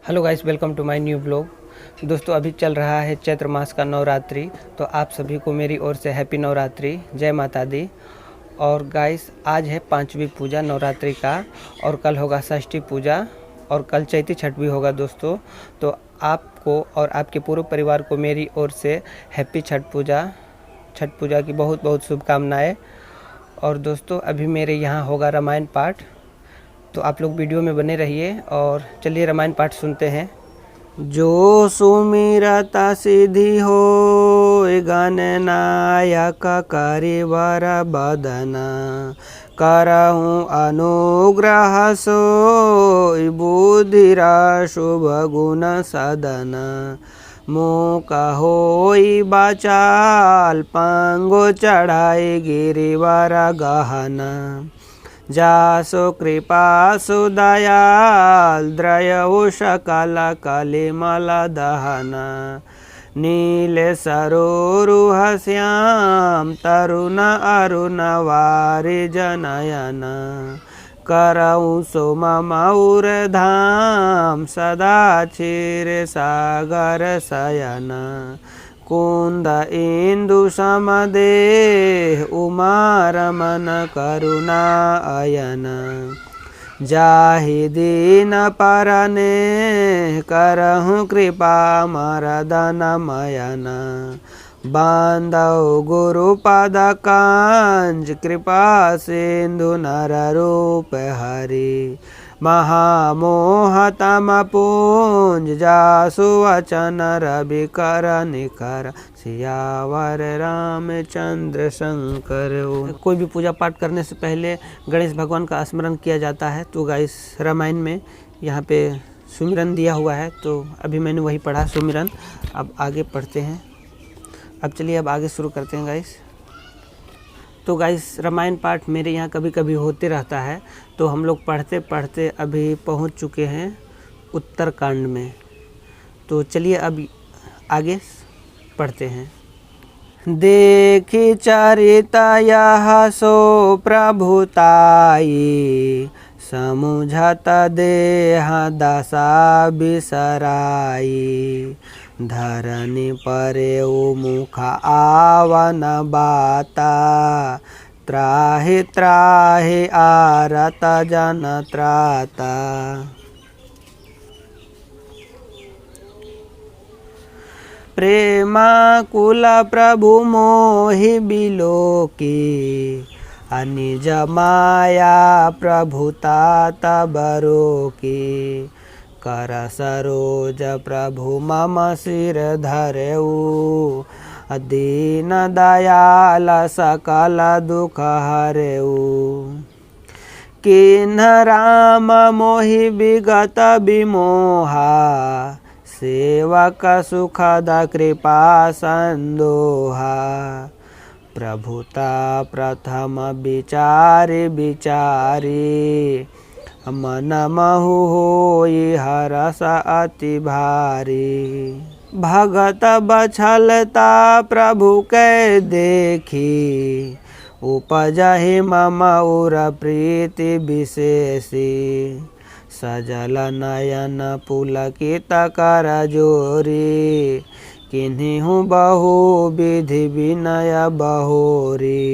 Hello guys, welcome to my new blog. दोस्तों, अभी चल रहा है चैत्र मास का नवरात्रि। तो आप सभी को मेरी ओर से हैप्पी नवरात्रि, जय माता दी। और गाइस, आज है पांचवी पूजा नवरात्रि का और कल होगा षष्ठी पूजा और कल चैती छठ भी होगा दोस्तों। तो आपको और आपके पूरे परिवार को मेरी ओर से हैप्पी छठ पूजा की बहुत बहुत शुभकामनाएँ। और दोस्तों, अभी मेरे यहाँ होगा रामायण पाठ, तो आप लोग वीडियो में बने रहिए और चलिए रामायण पाठ सुनते हैं। जो सुमिरता सिद्धि हो गणनायक करिवर बदना, करहूँ अनुग्रह सोई बुद्धिरा शुभ गुण सदना। मुख होई बाचाल पांगो चढ़ाई गिरिवर गहना। जासो कृपासु दयाल द्रयउ सकल कलिमल दहना। नील सरोरुह श्याम तरुण अरुण वारि जनयन। करऊँ सोम मऊर धाम सदा क्षीर सागर शयन। कुंद इंदु समदेह उमा रमन करुणा अयन। जाहि दीन परने करहूँ कृपा मरदन मयन। बांधव गुरु पद कांज कृपा सिंधु नर रूप हरि। महामोहतम पूंज जासु वचन रवि कर निकर। सियावर रामचंद्र शंकर। कोई भी पूजा पाठ करने से पहले गणेश भगवान का स्मरण किया जाता है। तो गाइस, रामायण में यहाँ पे सुमिरन दिया हुआ है, तो अभी मैंने वही पढ़ा सुमिरन। अब आगे पढ़ते हैं। अब चलिए अब आगे शुरू करते हैं गाइस। तो गाइस, रामायण पाठ मेरे यहाँ कभी कभी होते रहता है, तो हम लोग पढ़ते पढ़ते अभी पहुँच चुके हैं उत्तरकांड में। तो चलिए अब आगे पढ़ते हैं। देखी चरित यह सो प्रभुताई, समुझत देह दशा बिसराई। धरनी परेउ मुख आवन बाता, त्राहि त्राहि आरत जन त्राता। प्रेमाकुल प्रभु मोहि बिलोकी, अनिज माया प्रभुता तबरो की। कर सरोज प्रभु मम सिर धरेऊ, दीन दयाल सकल दुख हरेऊ। किन्ह राम मोहि विगत विमोहा, सेवक सुखद कृपा संदोहा। प्रभुता प्रथम विचारि विचारी, मन महु होई हरस अति भारी। भगत बछलता प्रभु कै देखी, उपजहि मम उर प्रीति विशेषी। सजल नयन पुलकित कर जोरी, किन्हीं बहु विधि विनय बहोरी।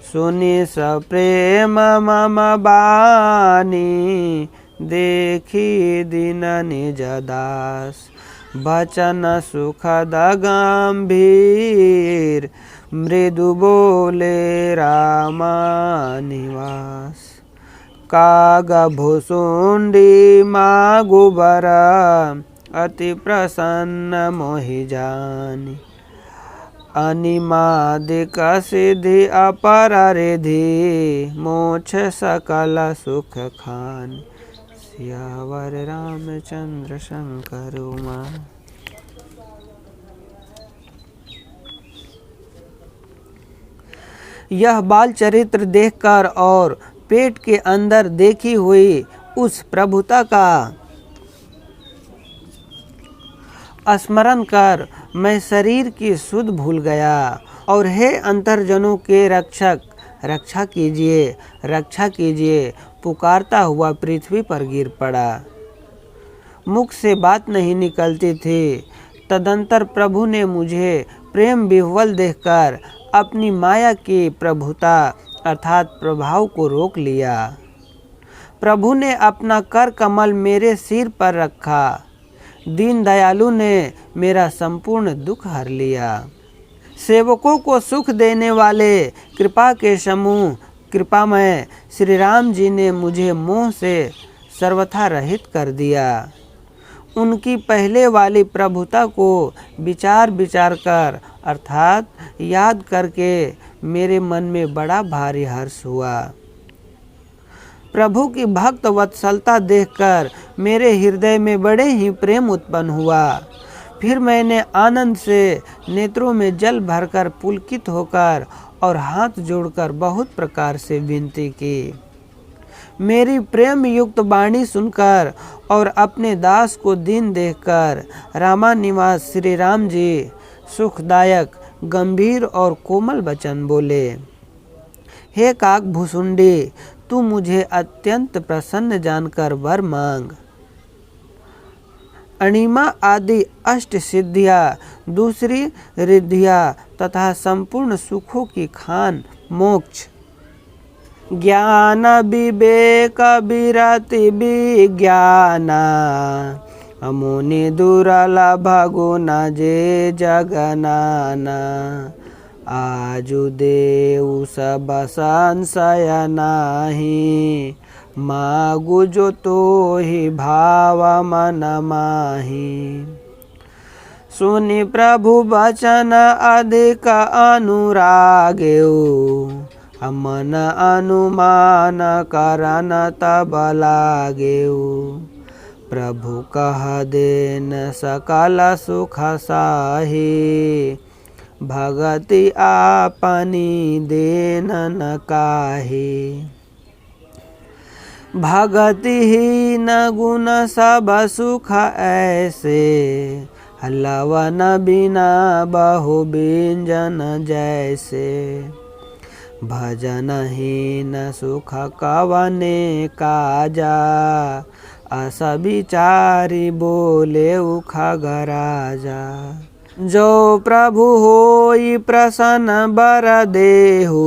सुनि सप्रेम मम बानी, देखी दिन निज दास। बचन सुखद गंभीर, मृदु बोले रामा निवास। काग भुसुंडी मागुबर, अति प्रसन्न मोहि जानी। अनिमादिक सिद्धि अपर रिधि, मोक्ष सकल सुख खान। सियावर रामचंद्र शंकर उमा। यह बाल चरित्र देखकर और पेट के अंदर देखी हुई उस प्रभुता का स्मरण कर मैं शरीर की सुध भूल गया। और हे अंतर्जनों के रक्षक, रक्षा कीजिए, रक्षा कीजिए, पुकारता हुआ पृथ्वी पर गिर पड़ा। मुख से बात नहीं निकलती थी। तदंतर प्रभु ने मुझे प्रेम विह्वल देखकर अपनी माया की प्रभुता अर्थात प्रभाव को रोक लिया। प्रभु ने अपना कर कमल मेरे सिर पर रखा। दीन दयालु ने मेरा संपूर्ण दुख हर लिया। सेवकों को सुख देने वाले कृपा के समूह कृपामय श्री राम जी ने मुझे मोह से सर्वथा रहित कर दिया। उनकी पहले वाली प्रभुता को विचार विचार कर अर्थात याद करके मेरे मन में बड़ा भारी हर्ष हुआ। प्रभु की भक्त वत्सलता देखकर मेरे हृदय में बड़े ही प्रेम उत्पन्न हुआ। फिर मैंने आनंद से नेत्रों में जल भरकर पुलकित होकर और हाथ जोड़कर बहुत प्रकार से विनती की। मेरी प्रेम युक्त वाणी सुनकर और अपने दास को दीन देखकर रामानिवास श्री राम जी सुखदायक गंभीर और कोमल वचन बोले। हे काक भुसुंडी, तू मुझे अत्यंत प्रसन्न जानकर वर मांग। अणिमा आदि अष्ट सिद्धियाँ, दूसरी रिद्धियाँ तथा संपूर्ण सुखों की खान मोक्ष, ज्ञान विवेक विरति विज्ञाना, मुनि दुर्लभ गुण जे जगनाना, आजु देउ सब संशय नाही, मागु जो तो ही भाव मन माही। सुनि प्रभु वचन अधिक अनुरागेउ, मन अनुमान करन तब लागेउ, प्रभु कह देन सकल सुख साही, भगति आपनी देन न काहे। भगति ही न गुण सब सुख ऐसे, लवन बिना बहु व्यंजन जैसे, भजन ही न सुख कवने काजा, अस विचारी बोले खगराजा। जो प्रभु होई प्रसन्न बर देहु,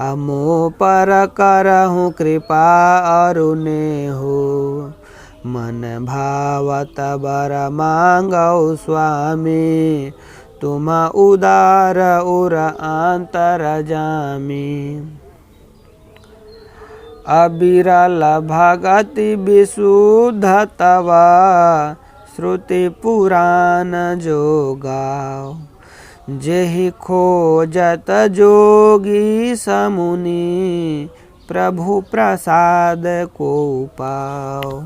अमो पर करहु कृपा अरुने हो, मन भावत बर मांगौ स्वामी, तुम उदार उर अंतर जामी। अबिरल भगति विशुद्ध तवा, श्रुति पुराण जो गाओ, जेहि खोजत जोगी समुनि, प्रभु प्रसाद को पाओ।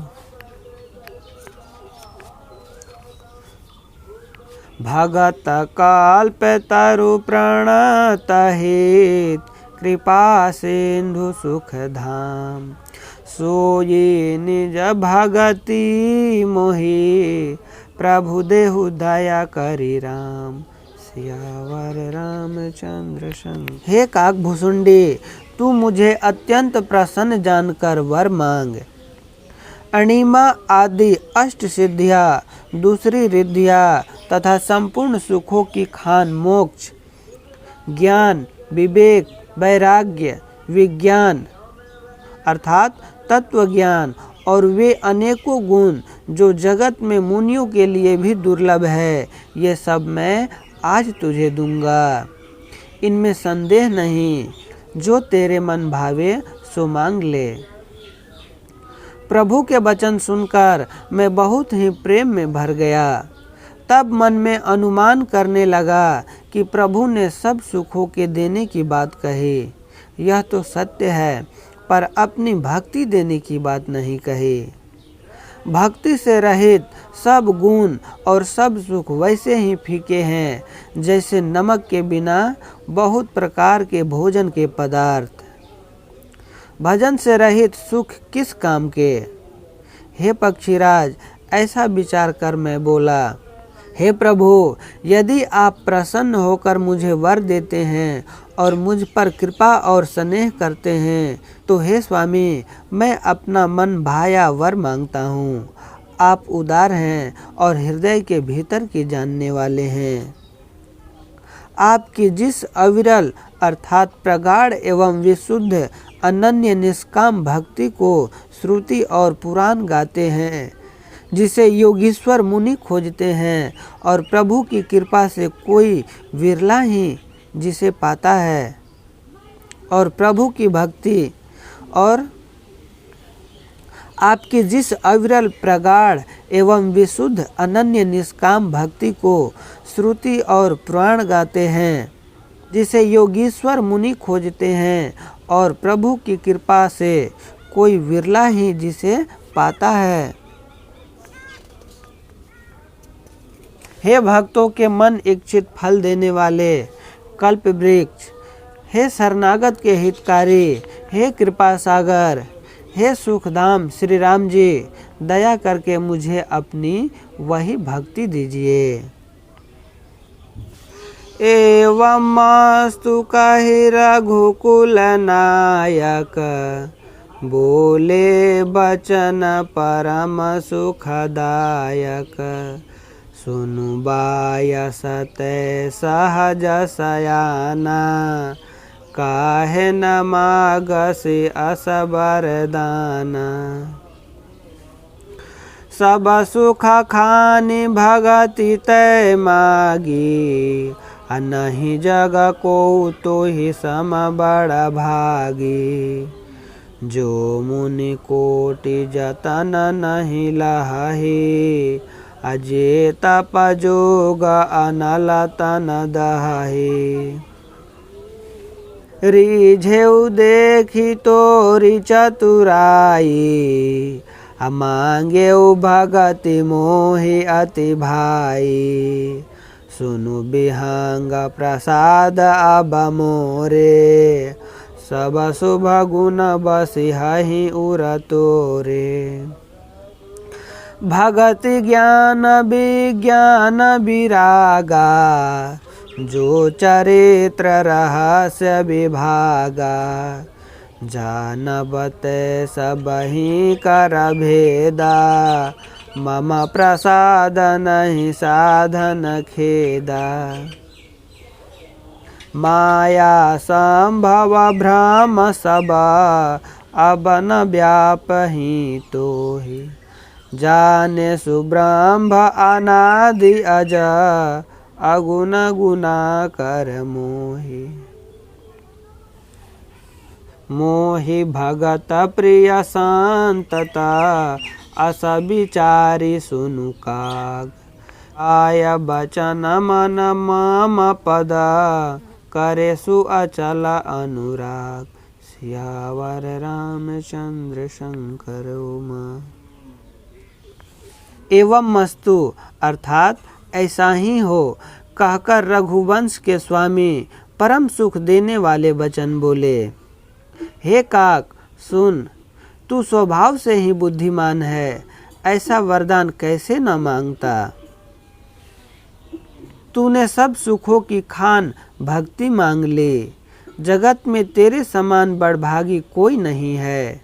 भगत कल्प तरु प्रणत हित, कृपा सिंधु सुख धाम, सोई निज भगति मोहि, प्रभु देहु दया करि राम। सियावर रामचंद्र संग। हे काक भुसुंडी, तू मुझे अत्यंत प्रसन्न जानकर वर मांग। अणिमा आदि अष्ट सिद्धियाँ, दूसरी रिद्धियाँ तथा संपूर्ण सुखों की खान मोक्ष, ज्ञान विवेक वैराग्य विज्ञान अर्थात तत्व ज्ञान और वे अनेकों गुण जो जगत में मुनियों के लिए भी दुर्लभ है, ये सब मैं आज तुझे दूंगा। इनमें संदेह नहीं, जो तेरे मन भावे सो मांग ले। प्रभु के वचन सुनकर मैं बहुत ही प्रेम में भर गया। तब मन में अनुमान करने लगा कि प्रभु ने सब सुखों के देने की बात कही, यह तो सत्य है, पर अपनी भक्ति देने की बात नहीं कही। भक्ति से रहित सब गुण और सब सुख वैसे ही फीके हैं जैसे नमक के बिना बहुत प्रकार के भोजन के पदार्थ। भजन से रहित सुख किस काम के। हे पक्षीराज, ऐसा विचार कर मैं बोला, हे प्रभु, यदि आप प्रसन्न होकर मुझे वर देते हैं और मुझ पर कृपा और स्नेह करते हैं तो हे स्वामी, मैं अपना मन भाया वर मांगता हूँ। आप उदार हैं और हृदय के भीतर की जानने वाले हैं। आपकी जिस अविरल अर्थात प्रगाढ़ एवं विशुद्ध अनन्य निष्काम भक्ति को श्रुति और पुराण गाते हैं, जिसे योगीश्वर मुनि खोजते हैं और प्रभु की कृपा से कोई विरला ही जिसे पाता है, और प्रभु की भक्ति और आपकी जिस अविरल प्रगाढ़ एवं विशुद्ध अनन्य निष्काम भक्ति को श्रुति और पुराण गाते हैं, जिसे योगीश्वर मुनि खोजते हैं और प्रभु की कृपा से कोई विरला ही जिसे पाता है। हे भक्तों के मन इच्छित फल देने वाले कल्प वृक्ष, हे शरणागत के हितकारी, हे कृपा सागर, हे सुखधाम श्री राम जी, दया करके मुझे अपनी वही भक्ति दीजिए। एवमस्तु कहि रघुकुल नायक, बोले बचन परम सुखदायक। सुनु बायसत सहज सयाना, काहे न मागसि अस वरदाना। सब सुख खानि भगति तै मागी, नहीं जग को तो ही सम बड़ भागी। जो मुनि कोटि जतन नहीं लहहि, अजे तप जोग अनल तन दहहि। रिझेउ देखी तोरी चतुराई, मांगेउ भगति मोहि अति भाई। सुनु बिहंग प्रसाद अब मोरे, सब शुभ गुण बसिहहि उर तोरे। भगति ज्ञान विज्ञान विरागा, जो चरित्र रहस्य विभागा। जानबत सबहि कर भेदा, मम प्रसाद नहीं साधन खेदा। माया संभव भ्रम सब, अब न व्यापहि तोहि। जाने सुब्रह्म अनादि अज, अगुण गुना कर मोहि। मोहि भगत प्रिय संतता, अस विचारी सुनु काग। आय बचन मन मम पद, करे सु अचल अनुराग। सियावर रामचंद्र शंकर उमा। एवं मस्तु अर्थात ऐसा ही हो कहकर रघुवंश के स्वामी परम सुख देने वाले वचन बोले। हे काक सुन, तू स्वभाव से ही बुद्धिमान है, ऐसा वरदान कैसे न मांगता। तूने सब सुखों की खान भक्ति मांग ली। जगत में तेरे समान बड़भागी कोई नहीं है।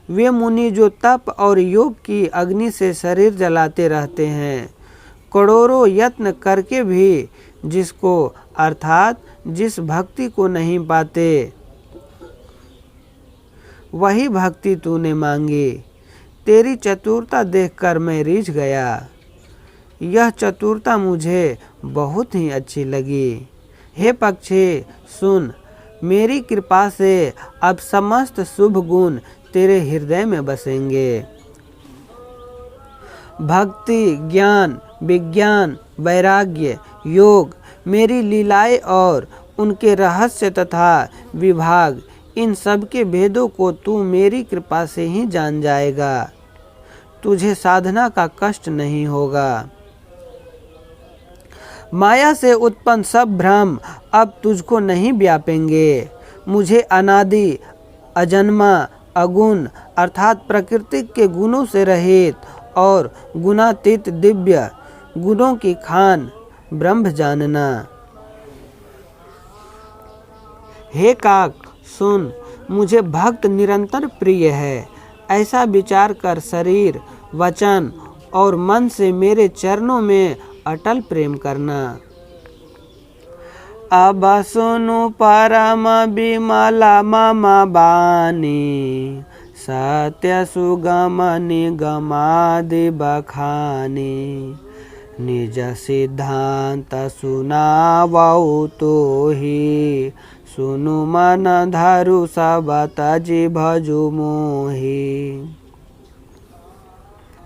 वे मुनि जो तप और योग की अग्नि से शरीर जलाते रहते हैं, करोड़ों यत्न करके भी जिसको अर्थात जिस भक्ति को नहीं पाते, वही भक्ति तूने मांगी। तेरी चतुरता देखकर मैं रीझ गया। यह चतुरता मुझे बहुत ही अच्छी लगी। हे पक्षी सुन, मेरी कृपा से अब समस्त शुभ गुण तेरे हृदय में बसेंगे। भक्ति, ज्ञान, विज्ञान, वैराग्य, योग, मेरी लीलाएं और उनके रहस्य तथा विभाग, इन सब के भेदों को तू मेरी कृपा से ही जान जाएगा। तुझे साधना का कष्ट नहीं होगा। माया से उत्पन्न सब भ्रम अब तुझको नहीं व्यापेंगे। मुझे अनादि, अजन्मा, अगुण अर्थात प्रकृति के गुणों से रहित और गुणातीत दिव्य गुणों की खान ब्रह्म जानना। हे काक सुन, मुझे भक्त निरंतर प्रिय है। ऐसा विचार कर शरीर, वचन और मन से मेरे चरणों में अटल प्रेम करना। अब सुनु परम विमला मम बानी, सत्य सुगम निगमादि बखानी। निज सिद्धांत सुनावऊ तोहि, सुनु मन धरु सब तजि भजु मोहि।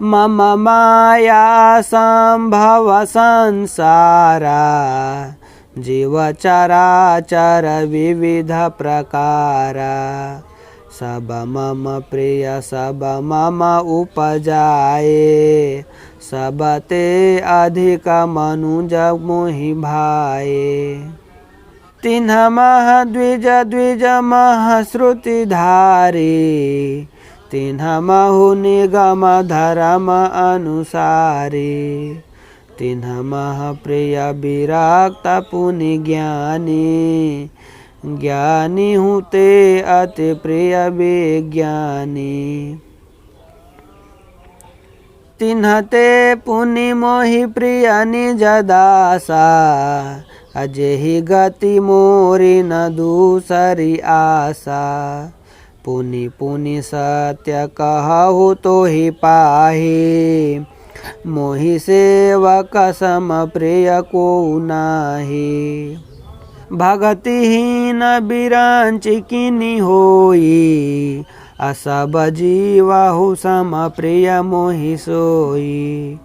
मम माया संभव संसारा, जीव चराचर विविध प्रकारा। सब मम प्रिय सब मम उपजाए, सब ते अधिक मनुज मोहि भाए। तिन्ह मह द्विज द्विज मह श्रुति धारी, तिन्ह महु निगम धर्म अनुसारी। तिन्ह मह प्रिय विरक्त पुनि ज्ञानी, ज्ञानी हूँ ते अति प्रिय विज्ञानी। तिन्ह ते पुनि मोहि प्रिय निज दासा, अजेहि गति मोरी न दूसरी आशा। पुनि पुनि सत्य कहु तोहि पाहि, मोहि सेवक सम प्रिय को नाहि। भगतिहीन बिरांचि किनि होई, असब जीवहु सम प्रिय मोहि सोई।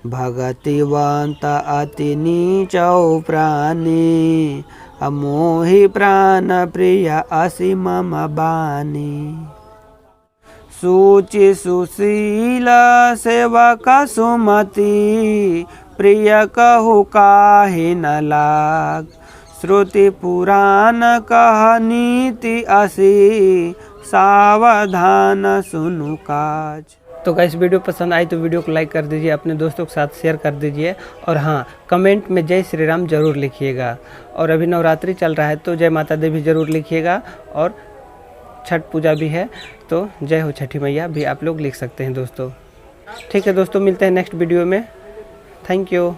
भगतिवंत अति नीचौ प्राणी, मोहि प्राण प्रिय असि मम बानी। सुचि सुशील सेवक सुमति, प्रिय कहु काहि न लाग। श्रुति पुराण कह नीति असि, सावधान सुनु काज। तो गाइस वीडियो पसंद आई तो वीडियो को लाइक कर दीजिए, अपने दोस्तों के साथ शेयर कर दीजिए और हाँ कमेंट में जय श्री राम जरूर लिखिएगा। और अभी नवरात्रि चल रहा है तो जय माता दी भी जरूर लिखिएगा और छठ पूजा भी है तो जय हो छठी मैया भी आप लोग लिख सकते हैं दोस्तों। ठीक है दोस्तों, मिलते हैं नेक्स्ट वीडियो में। Thank you.